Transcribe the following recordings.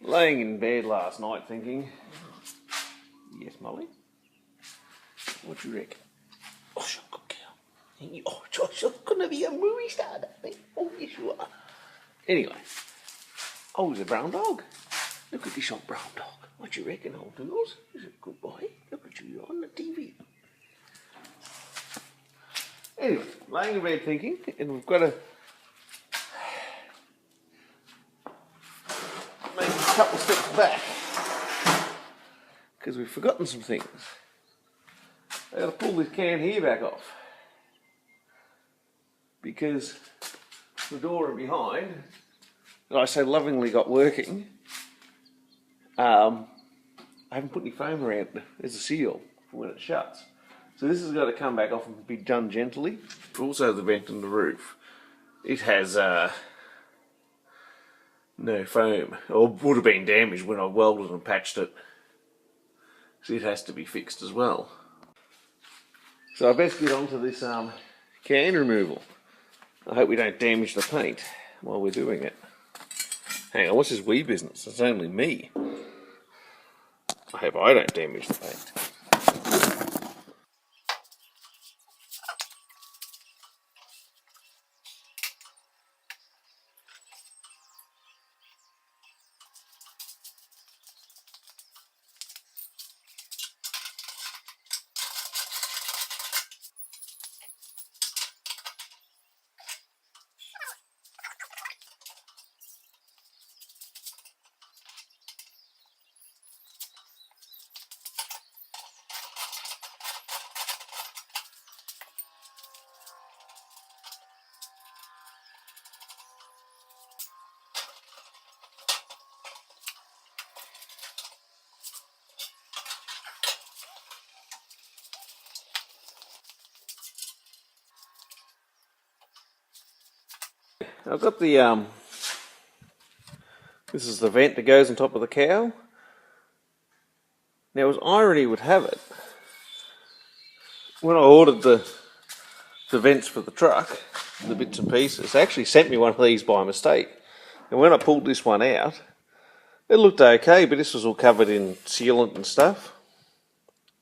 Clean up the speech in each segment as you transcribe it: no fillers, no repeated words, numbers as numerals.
laying in bed last night thinking, yes, Molly, what do you reckon? Oh, she's a good girl. Oh, Josh, I'm going to be a movie star, darling. Oh, yes, you are. Anyway, oh, he's a brown dog. Look at this old brown dog. What do you reckon, old Doodles? He's a good boy. Look at you on the TV. Anyway, laying in bed thinking, and we've got to make a couple steps back because we've forgotten some things. I've got to pull this can here back off because the door behind, that I so lovingly got working, I haven't put any foam around it as a seal for when it shuts. So this has got to come back off and be done gently. Also the vent in the roof, it has no foam, or would have been damaged when I welded and patched it. So it has to be fixed as well. So I best get onto this can removal. I hope we don't damage the paint while we're doing it. Hang on, what's this wee business? It's only me. I hope I don't damage the paint. I've got the this is the vent that goes on top of the cow. Now, as irony would have it, when I ordered the vents for the truck, the bits and pieces, they actually sent me one of these by mistake. And when I pulled this one out, it looked okay, but this was all covered in sealant and stuff.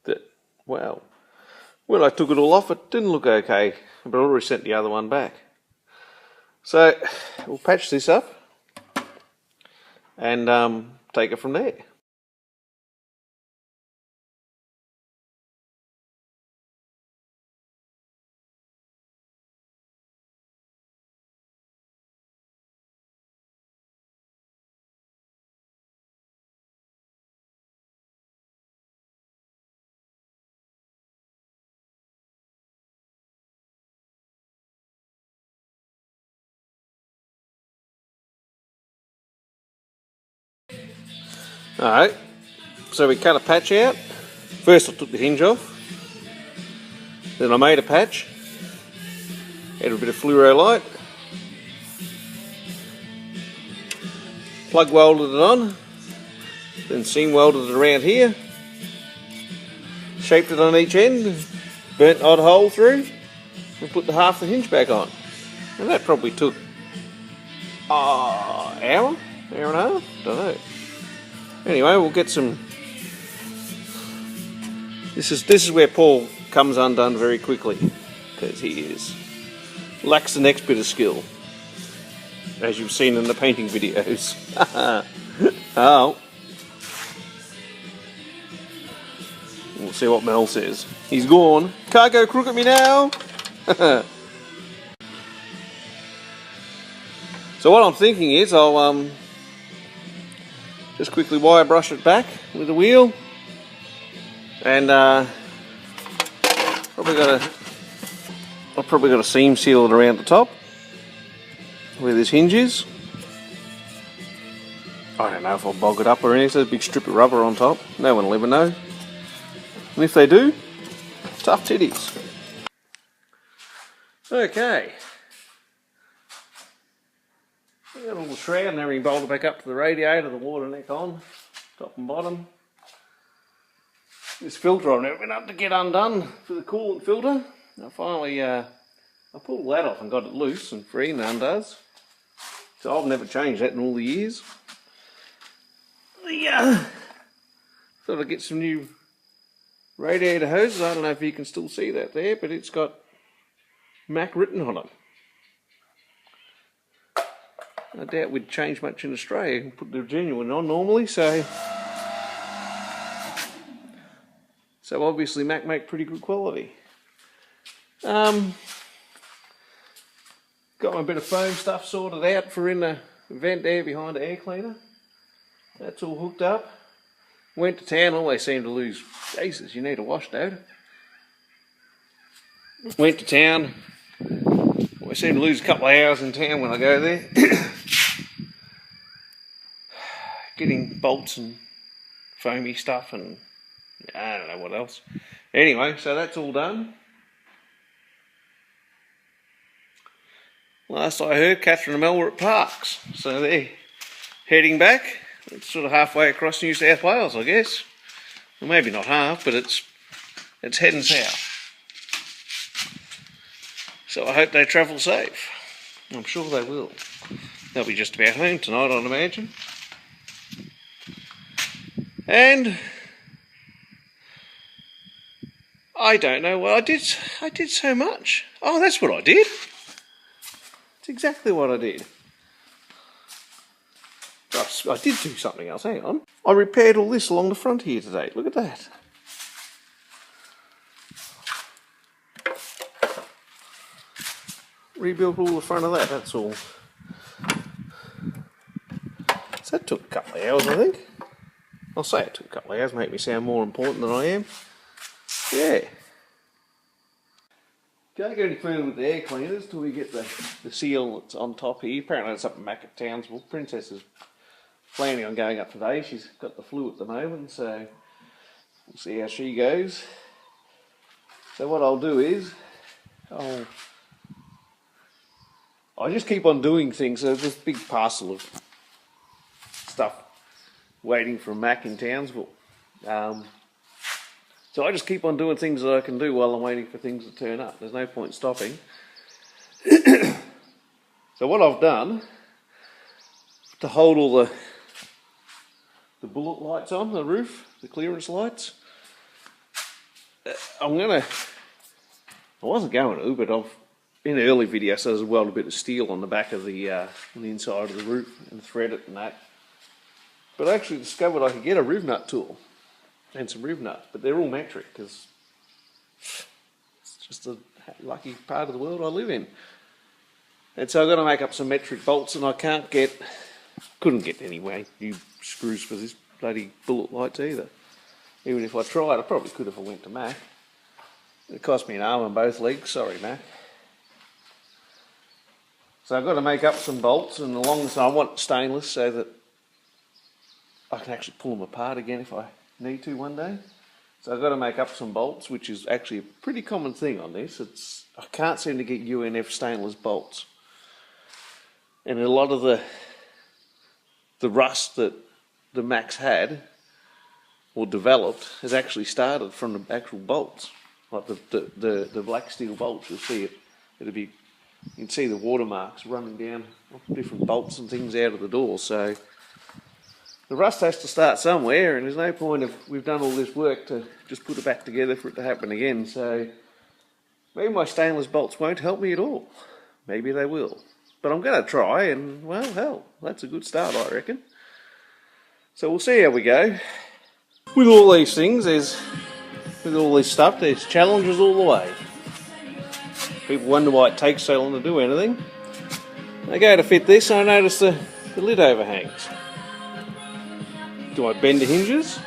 That, wow. When I took it all off, it didn't look okay, but I already sent the other one back. So we'll patch this up and take it from there. Alright, so we cut a patch out. First I took the hinge off, then I made a patch, added a bit of fluoro light, plug welded it on, then seam welded it around here, shaped it on each end, burnt odd hole through, and put the half the hinge back on. And that probably took hour and a half, don't know. Anyway, we'll get some. This is where Paul comes undone very quickly because he lacks the next bit of skill, as you've seen in the painting videos. Oh, we'll see what Mel says. He's gone. Can't go crook at me now. So what I'm thinking is I'll just quickly wire brush it back with the wheel, and I've probably got a seam seal it around the top where this hinge is. I don't know if I'll bog it up or anything. There's a big strip of rubber on top. No one will ever know. And if they do, tough titties. Okay. Got all the shroud and everything bolted back up to the radiator, the water neck on, top and bottom. This filter I've never been able to get undone for the coolant filter. I finally I pulled that off and got it loose and free and undoes. So I've never changed that in all the years. thought I'd get some new radiator hoses. I don't know if you can still see that there, but it's got Mack written on it. I doubt we'd change much in Australia and put the genuine on normally, so obviously Mack make pretty good quality. Got my bit of foam stuff sorted out for in the vent there behind the air cleaner. That's all hooked up. Went to town, always seem to lose. Jesus, you need a wash, Dad. Went to town. Always seem to lose a couple of hours in town when I go there. Getting bolts and foamy stuff and I don't know what else. Anyway, so that's all done. Last I heard, Catherine and Mel were at Parks, so they're heading back. It's sort of halfway across New South Wales, I guess. Well, maybe not half, but it's heading south. So I hope they travel safe. I'm sure they will. They'll be just about home tonight, I'd imagine. And I don't know what I did. I did so much. Oh, that's what I did. That's exactly what I did. I did do something else, hang on. I repaired all this along the front here today. Look at that. Rebuilt all the front of that, that's all. So that took a couple of hours, I think. I'll say it took a couple of hours, make me sound more important than I am. Yeah. Can't go any further with the air cleaners till we get the seal that's on top here. Apparently it's up in Mack at Townsville. Princess is planning on going up today. She's got the flu at the moment, so we'll see how she goes. So what I'll do is, I just keep on doing things. So there's this big parcel of stuff waiting for Mack in Townsville. So I just keep on doing things that I can do while I'm waiting for things to turn up. There's no point stopping. So what I've done, to hold all the bullet lights on the roof, the clearance lights, I wasn't going to, but I've, in the early video, so there's well a bit of steel on the back of the on the inside of the roof and thread it and that. But I actually discovered I could get a roof nut tool and some roof nuts, but they're all metric because it's just a lucky part of the world I live in. And so I've got to make up some metric bolts, and I couldn't get any new screws for this bloody bullet lights either. Even if I tried, I probably could if I went to Mack. It cost me an arm and both legs, sorry Mack. So I've got to make up some bolts, and along the I want stainless so that I can actually pull them apart again if I need to one day. So I've got to make up some bolts, which is actually a pretty common thing on this. I can't seem to get UNF stainless bolts. And a lot of the rust that the Macks had or developed has actually started from the actual bolts. Like the black steel bolts, you'll see it. You can see the watermarks running down different bolts and things out of the door. So the rust has to start somewhere, and there's no point if we've done all this work to just put it back together for it to happen again. So maybe my stainless bolts won't help me at all. Maybe they will. But I'm going to try, and well, hell, that's a good start, I reckon. So we'll see how we go. With all these things, with all this stuff, there's challenges all the way. People wonder why it takes so long to do anything. I go to fit this, and I notice the lid overhangs. Do I bend the hinges?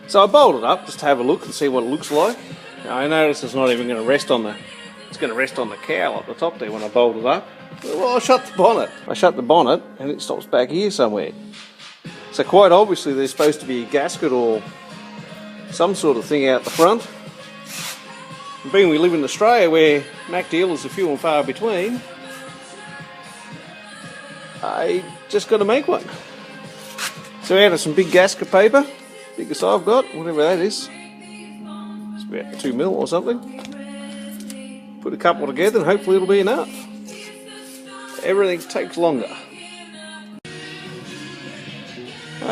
So I bolt it up just to have a look and see what it looks like. Now, I notice it's not even going to rest on it's going to rest on the cowl at the top there when I bolt it up. Well, I shut the bonnet. I shut the bonnet and it stops back here somewhere. So quite obviously there's supposed to be a gasket or some sort of thing out the front. And being we live in Australia where Mack dealers are few and far between, I just got to make one. So out of some big gasket paper, biggest I've got, whatever that is. It's about 2 mil or something. Put a couple together and hopefully it'll be enough. Everything takes longer.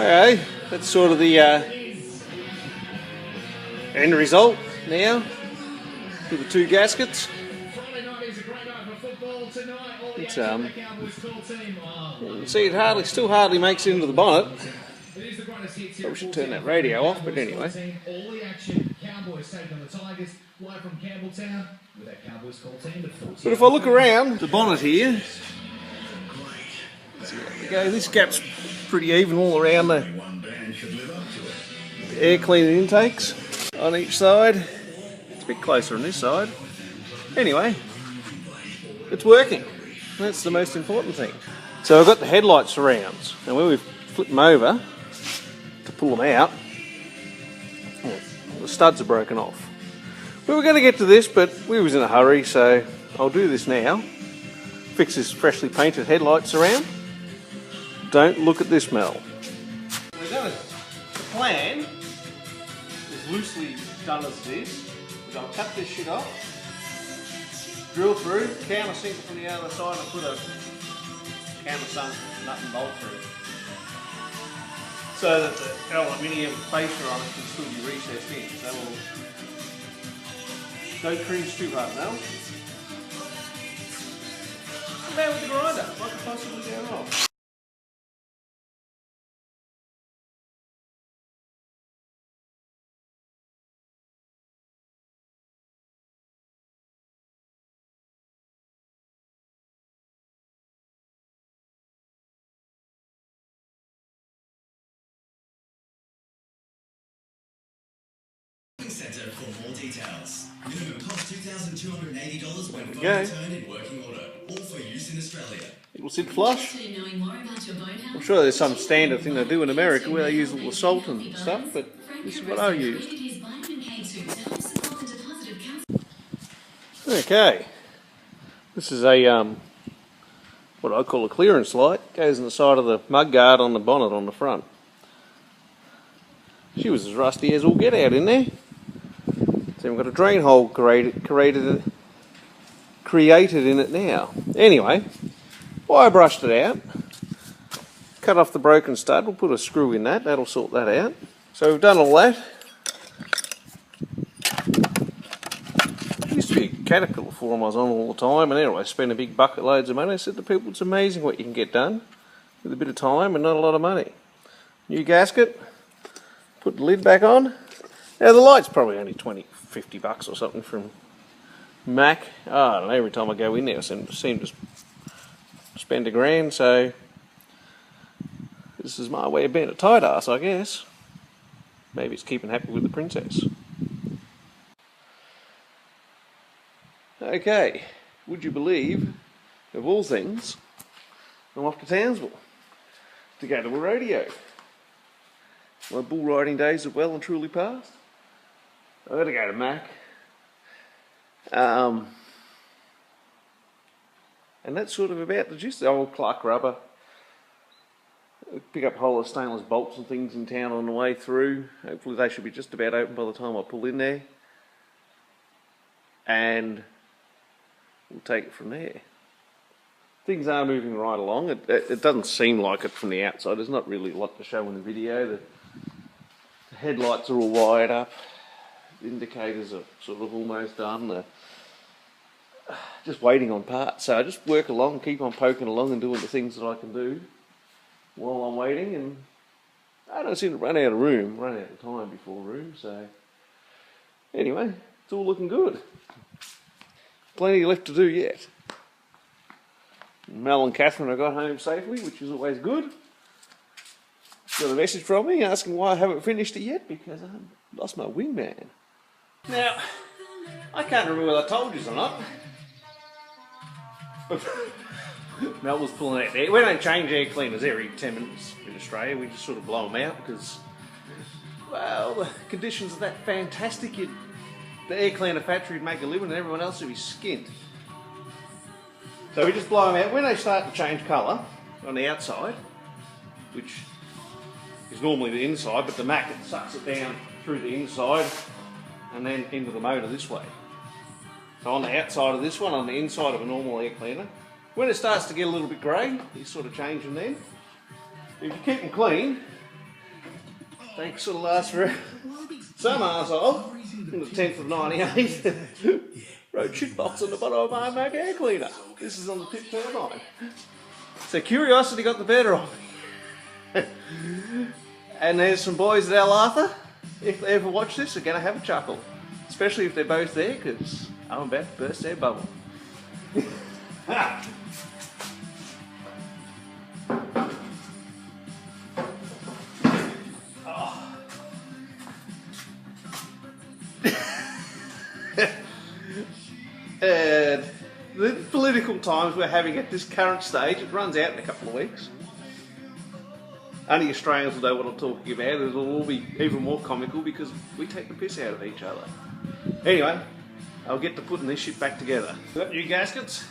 Okay, that's sort of the end result now for the two gaskets. It's you can see it still hardly makes it into the bonnet. Probably should turn that radio off, but anyway. But if I look around the bonnet here, this gap's pretty even all around the air cleaning intakes on each side. It's a bit closer on this side. Anyway, it's working. That's the most important thing. So I've got the headlight surrounds, and when we flip them over to pull them out, the studs are broken off. We were going to get to this, but we was in a hurry, so I'll do this now. Fix this freshly painted headlight surround. Don't look at this, Mel. We're going to, the plan is loosely done as this. We're going to cut this shit off, drill through, countersink it from the other side and put a countersunk nut and bolt through. So that the aluminium fascia on it can still be recessed in. So don't cringe too hard now. Now with the grinder, what could possibly go wrong? Center for more details. Minimum cost $2,280 when phone returned in working order. All for use in Australia. It will sit flush. I'm sure there's some standard thing they do in America where they use all the salt and stuff, but this is what I used. Okay, this is a what I call a clearance light. Goes in the side of the mudguard on the bonnet on the front. She was as rusty as all get out in there. So we've got a drain hole created in it now. Anyway, wire brushed it out. Cut off the broken stud. We'll put a screw in that. That'll sort that out. So we've done all that. It used to be a Caterpillar forum I was on all the time, and anyway, I spent a big bucket loads of money. I said to people, it's amazing what you can get done with a bit of time and not a lot of money. New gasket. Put the lid back on. Now the light's probably only 20, 50 bucks or something from Mack. Oh, I don't know, every time I go in there I seem to spend $1,000, so this is my way of being a tight ass, I guess. Maybe it's keeping happy with the princess. Okay, would you believe, of all things, I'm off to Townsville to go to a rodeo. My bull riding days are well and truly past. I've got to go to Mack. And that's sort of about the gist. The old Clark rubber. Pick up a whole lot of stainless bolts and things in town on the way through. Hopefully they should be just about open by the time I pull in there. And we'll take it from there. Things are moving right along. It doesn't seem like it from the outside. There's not really a lot to show in the video. The headlights are all wired up. The indicators are sort of almost done. They're just waiting on parts. So I just work along, keep on poking along and doing the things that I can do while I'm waiting. And I don't seem to run out of time before room. So anyway, it's all looking good. Plenty left to do yet. Mel and Catherine I got home safely, which is always good. Got a message from me asking why I haven't finished it yet, because I lost my wingman. Now, I can't remember whether I told you or not. Mel was pulling out there. We don't change air cleaners every 10 minutes in Australia. We just sort of blow them out because, well, the conditions are that fantastic. The air cleaner factory would make a living and everyone else would be skint. So we just blow them out. When they start to change colour on the outside, which is normally the inside, but the Mack, it sucks it down through the inside and then into the motor this way. So on the outside of this one, on the inside of a normal air cleaner, when it starts to get a little bit grey, you sort of change them then. If you keep them clean, Thanks for the last for some arsehole in the 10th of 98 wrote shitbox on the bottom of my Mack air cleaner. This is on the tip turbine. So curiosity got the better of me. And there's some boys at Al Arthur, if they ever watch this, are going to have a chuckle. Especially if they're both there, because I'm about to burst their bubble. And the political times we're having at this current stage, it runs out in a couple of weeks. Only Australians will know what I'm talking about. It'll all be even more comical because we take the piss out of each other. Anyway, I'll get to putting this shit back together. Got new gaskets.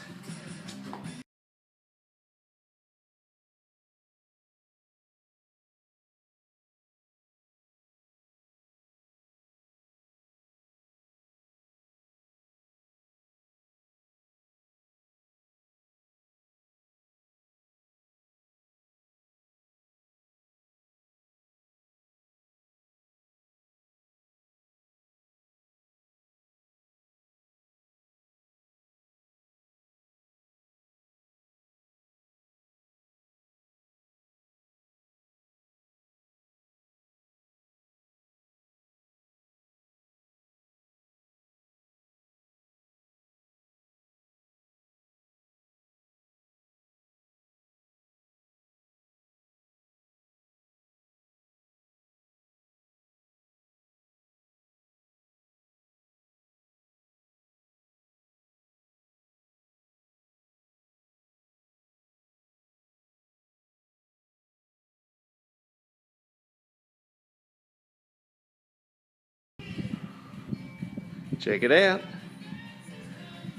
Check it out.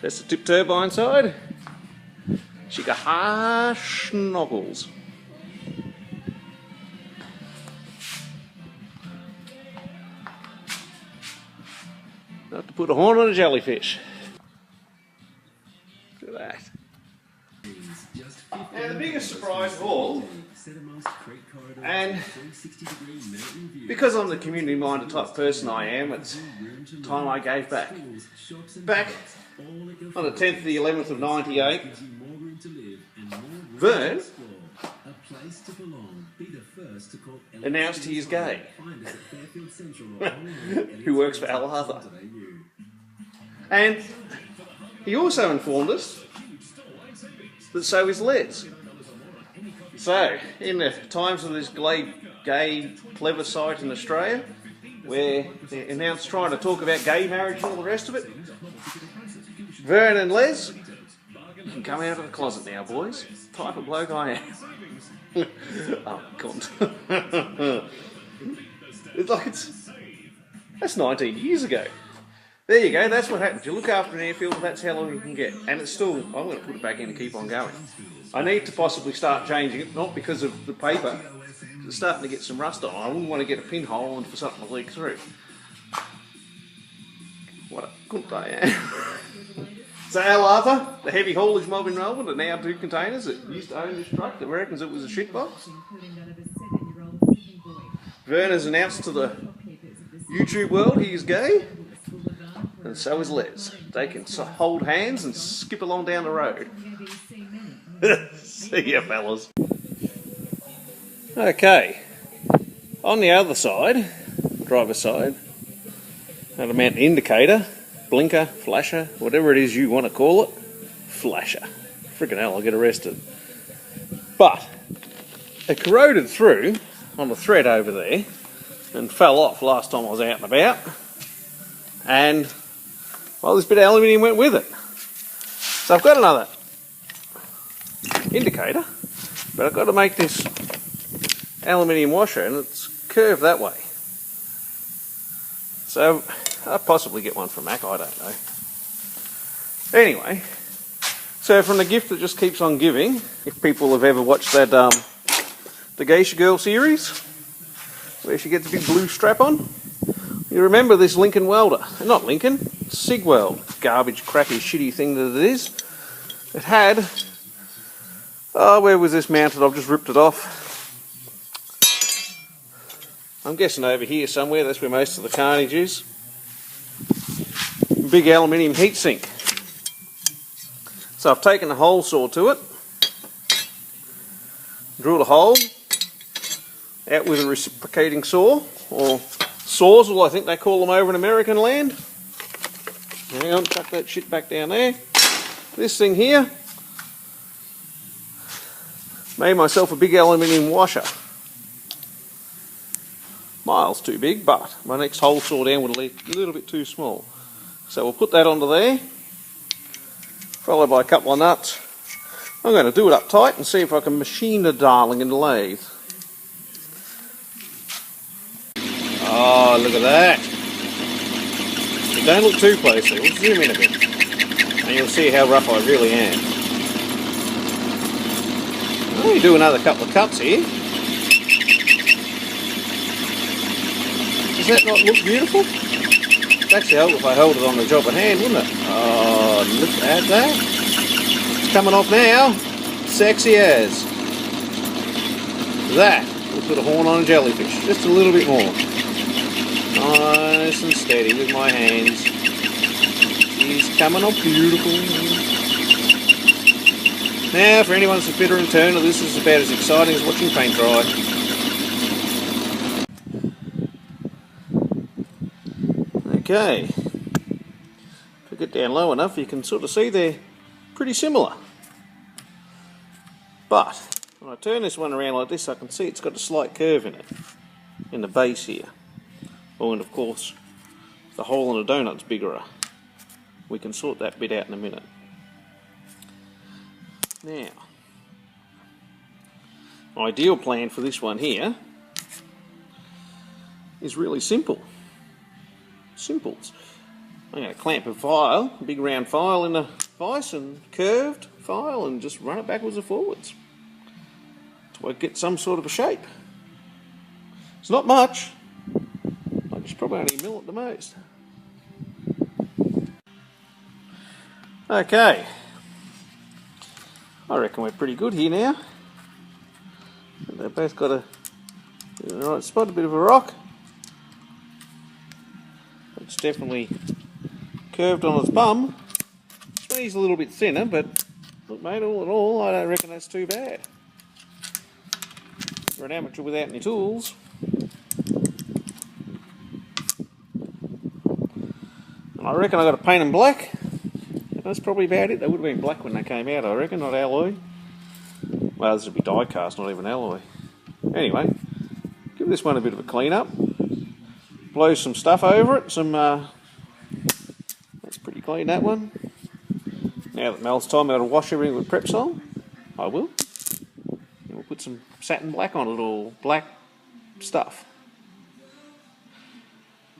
That's the tip turbine side. She got harsh schnoggles. Not to put a horn on a jellyfish. Look at that. And the biggest surprise of all, and because I'm the community-minded type of person I am, it's time I gave back. Back on the 10th of the 11th of 98, Vern announced he is gay, who works for Al Arthur. And he also informed us that so is Les. So, in the times of this gay plebiscite in Australia, where they announced trying to talk about gay marriage and all the rest of it, Vern and Les, you can come out of the closet now, boys. Type of bloke I am. Oh, God. That's 19 years ago. There you go, that's what happens. You look after an airfield, that's how long you can get. And it's still, I'm going to put it back in and keep on going. I need to possibly start changing it, not because of the paper. It's starting to get some rust on. I wouldn't want to get a pinhole and for something to leak through. What a good day, eh? So Al Arthur, the heavy haulage mob in Melbourne, are now 2 containers that used to own this truck that reckons it was a shitbox. Vern has announced to the YouTube world he is gay. And so is Les. They can hold hands and skip along down the road. See ya, fellas. Okay. On the other side, driver's side, had a mountain indicator, blinker, flasher, whatever it is you want to call it. Flasher. Freaking hell, I'll get arrested. But it corroded through on the thread over there and fell off last time I was out and about. And well, this bit of aluminium went with it. So I've got another indicator, but I've got to make this aluminium washer and it's curved that way. So I'll possibly get one from Mack, I don't know. Anyway, so from the gift that just keeps on giving, if people have ever watched that the Geisha Girl series, where she gets a big blue strap on, you remember this Lincoln welder. Not Lincoln, Sig Weld. Garbage, crappy, shitty thing that it is. It had... Oh, where was this mounted? I've just ripped it off. I'm guessing over here somewhere, that's where most of the carnage is. Big aluminium heatsink. So I've taken a hole saw to it, drilled a hole out with a reciprocating saw, or sawzall I think they call them over in American land. Hang on, tuck that shit back down there. This thing here, made myself a big aluminium washer. Miles too big, but my next hole saw down would leave a little bit too small. So we'll put that onto there, followed by a couple of nuts. I'm going to do it up tight and see if I can machine the darling in the lathe. Oh, look at that. But don't look too closely, we'll zoom in a bit and you'll see how rough I really am. I'll only do another couple of cuts here. Does that not look beautiful? It'd actually help if I held it on the job at hand, wouldn't it? Oh, look at that. It's coming off now. Sexy as. That will put a horn on a jellyfish. Just a little bit more. Nice and steady with my hands. He's coming off beautiful. Now, for anyone that's a fitter and turner, this is about as exciting as watching paint dry. Okay, if I get down low enough you can sort of see they're pretty similar, but when I turn this one around like this I can see it's got a slight curve in it, in the base here. Oh, and of course the hole in the donut's bigger. We can sort that bit out in a minute. Now, my ideal plan for this one here is really simple. Simples. I'm going to clamp a file, a big round file in a vise and curved file and just run it backwards and forwards so I get some sort of a shape. It's not much, like it's probably only a mil at the most. Okay, I reckon we're pretty good here now. They've both got a in the right spot, a bit of a rock. It's definitely curved on its bum. This one is a little bit thinner, but look mate, all in all, I don't reckon that's too bad. For an amateur without any tools. And I reckon I got to paint them black. That's probably about it. They would have been black when they came out, I reckon, not alloy. Well, this would be die cast, not even alloy. Anyway, give this one a bit of a clean up. Blow some stuff over it, that's pretty clean, that one. Now that Mel's told me to wash everything with Prepsol, I will. And we'll put some satin black on it, or black stuff.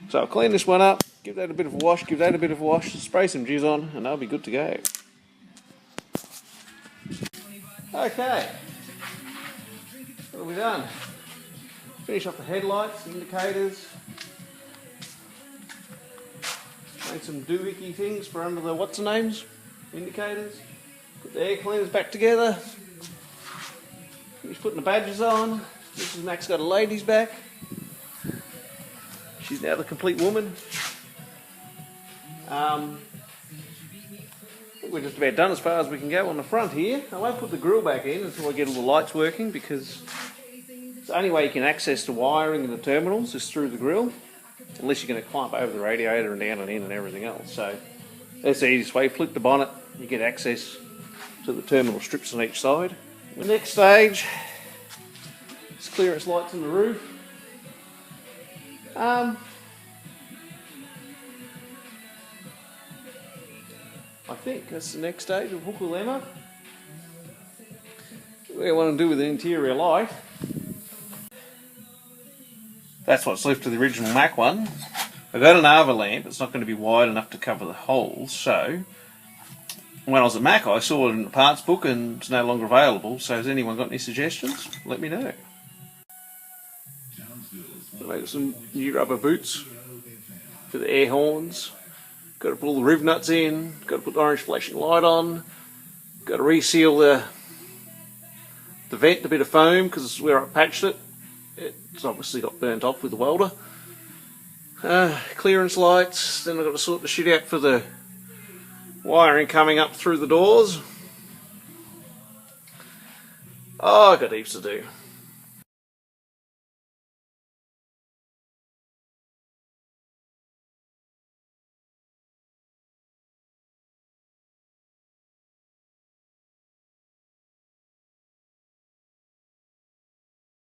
So I'll clean this one up, give that a bit of a wash, give that a bit of a wash, spray some jizz on, and they'll be good to go. Okay, what have we done? Finish off the headlights, indicators. Made some doohickey things for under the what's-names, indicators. Put the air cleaners back together. Finish putting the badges on. Mrs. Mack's got a lady's back. She's now the complete woman. I think we're just about done as far as we can go on the front here. I won't put the grill back in until I get all the lights working, because the only way you can access the wiring in the terminals is through the grill, unless you're going to climb over the radiator and down and in and everything else. So that's the easiest way. Flick the bonnet, you get access to the terminal strips on each side. The next stage is clearance lights in the roof. I think that's the next stage. We'll hook all them up. What I want to do with the interior light, that's what's left of the original Mack one. I've got an Arbor lamp. It's not going to be wide enough to cover the holes, so when I was at Mack I saw it in the parts book and it's no longer available, so has anyone got any suggestions? Let me know. I made some new rubber boots for the air horns. Got to put all the riv nuts in, got to put the orange flashing light on, got to reseal the vent, a bit of foam, because it's where I patched it. it's obviously got burnt off with the welder. Clearance lights, then I've got to sort the shit out for the wiring coming up through the doors. Oh, I've got heaps to do.